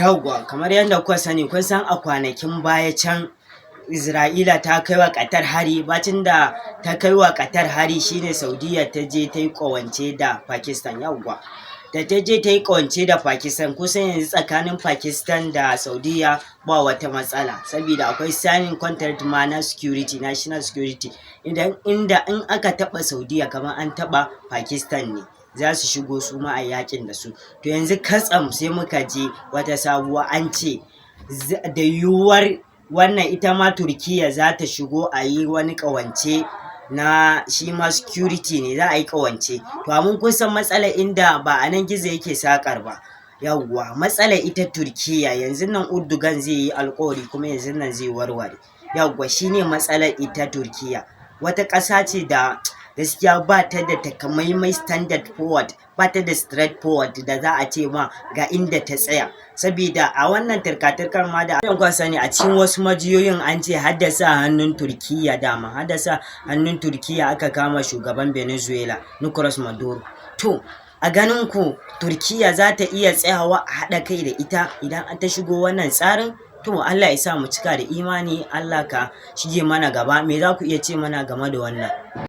Yauwa kamar yadda kuka sani kun san a kwanakin baya can Isra'ila ta kai wa Qatar hari, bacin da ta kai wa Qatar hari shine Saudiya ta je ta yi ƙawance da Pakistan. Yauwa da ta je ta yi ƙawance da Pakistan, kusan yanzu tsakanin Pakistan da Saudiya ba wata matsala saboda akwai signing contract ma na security, national security, inda in aka taɓa Saudiya kamar an taɓa Pakistan ne, za su shigo su ma a yakin da su. To yanzu katsam sai muka je wata sabuwa an ce da yiwuwar wannan ita ma Turkiya za ta shigo a yi wani ƙawance na shi ma security ne, za a yi ƙawance. To mun kun san matsalar inda ba a nan gizo yake sakar ba. Yauwa matsalar ita Turkiya yanzu nan Urdugan zai yi alƙawari kuma yanzu nan zai warware. Yauwa shine matsalar ita Turkiya, wata ƙasa ce da gaskiya ba ta da takamaimai standard forward, ba ta da straight forward da za a ce ma ga inda ta tsaya. Saboda a wannan turka-turkar ma da an sani a cikin wasu majiyoyin an ce haddasa hannun Turkiya, dama haddasa hannun Turkiya aka kama shugaban Venezuela Nicolas Maduro. To a ganin ku Turkiya za ta iya tsayawa a haɗa kai da ita idan ta shigo wannan tsarin? To Allah ya sa mu cika da imani, Allah ka shige mana gaba. Me za ku iya ce mana game da wannan?